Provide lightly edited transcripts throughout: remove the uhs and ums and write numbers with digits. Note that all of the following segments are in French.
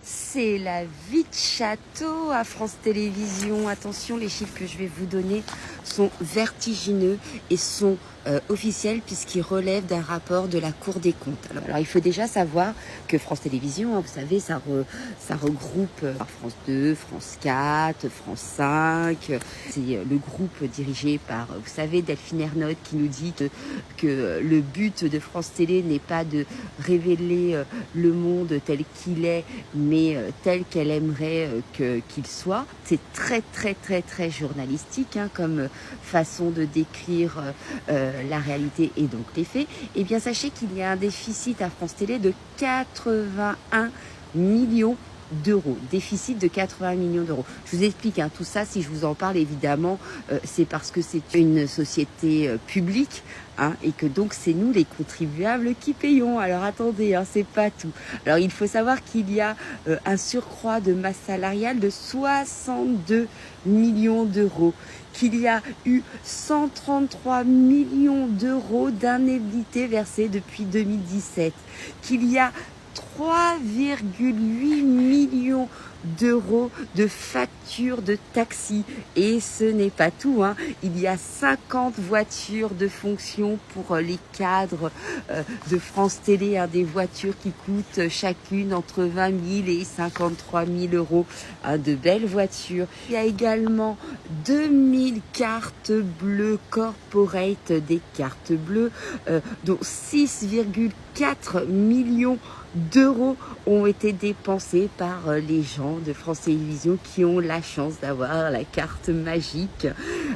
C'est la vie de château à France Télévisions. Attention, les chiffres que je vais vous donner sont vertigineux et sont officiels puisqu'ils relèvent d'un rapport de la Cour des comptes. Alors, il faut déjà savoir que France Télévisions, hein, vous savez, ça regroupe France 2, France 4, France 5. C'est le groupe dirigé par, vous savez, Delphine Ernotte qui nous dit que le but de France Télé n'est pas de révéler le monde tel qu'il est, mais tel qu'elle aimerait qu'il soit. C'est très journalistique hein, comme façon de décrire la réalité et donc les faits. Eh bien, sachez qu'il y a un déficit à France Télé de 81 millions d'euros, déficit de 80 millions d'euros. Je vous explique tout ça, si je vous en parle évidemment, c'est parce que c'est une société publique et que donc c'est nous les contribuables qui payons. Alors attendez, c'est pas tout. Alors il faut savoir qu'il y a un surcroît de masse salariale de 62 millions d'euros, qu'il y a eu 133 millions d'euros d'indemnités versées depuis 2017, qu'il y a 3,8 millions d'euros de factures de taxi. Et ce n'est pas tout, il y a 50 voitures de fonction pour les cadres de France Télé, des voitures qui coûtent chacune entre 20 000 et 53 000 euros, de belles voitures. Il y a également 2000 cartes bleues corporate, des cartes bleues, dont 6,4 millions d'euros ont été dépensés par les gens de France Télévisions qui ont la chance d'avoir la carte magique.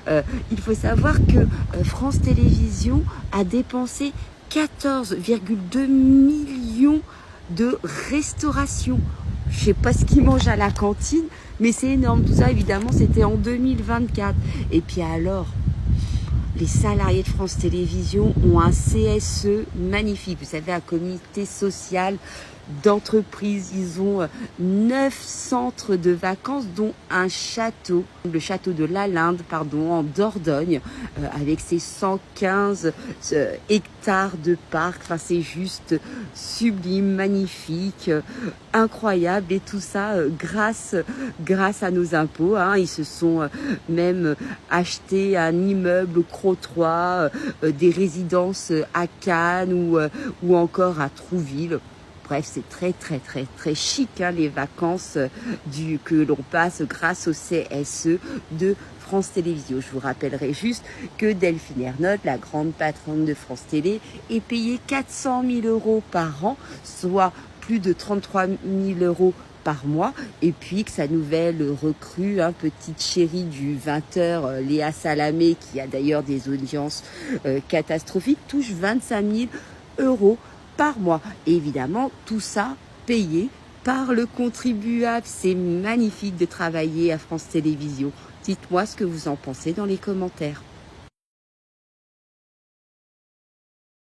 Il faut savoir que France Télévisions a dépensé 14,2 millions de restauration. Je ne sais pas ce qu'ils mangent à la cantine, mais c'est énorme. Tout ça, évidemment, c'était en 2024. Et puis alors, les salariés de France Télévisions ont un CSE magnifique. Vous savez, un comité social d'entreprise. Ils ont 9 centres de vacances, dont un château, le château de Lalinde, en Dordogne, avec ses 115 hectares de parc. Enfin, c'est juste sublime, magnifique, incroyable. Et tout ça grâce à nos impôts. Ils se sont même acheté un immeuble au Crotoy, des résidences à Cannes ou encore à Trouville. Bref, c'est très chic, les vacances que l'on passe grâce au CSE de France Télévisions. Je vous rappellerai juste que Delphine Ernotte, la grande patronne de France Télé, est payée 400 000 euros par an, soit plus de 33 000 euros par mois, et puis que sa nouvelle recrue, petite chérie du 20h, Léa Salamé, qui a d'ailleurs des audiences catastrophiques, touche 25 000 euros par mois. Et évidemment, tout ça payé par le contribuable. C'est magnifique de travailler à France Télévisions. Dites-moi ce que vous en pensez dans les commentaires.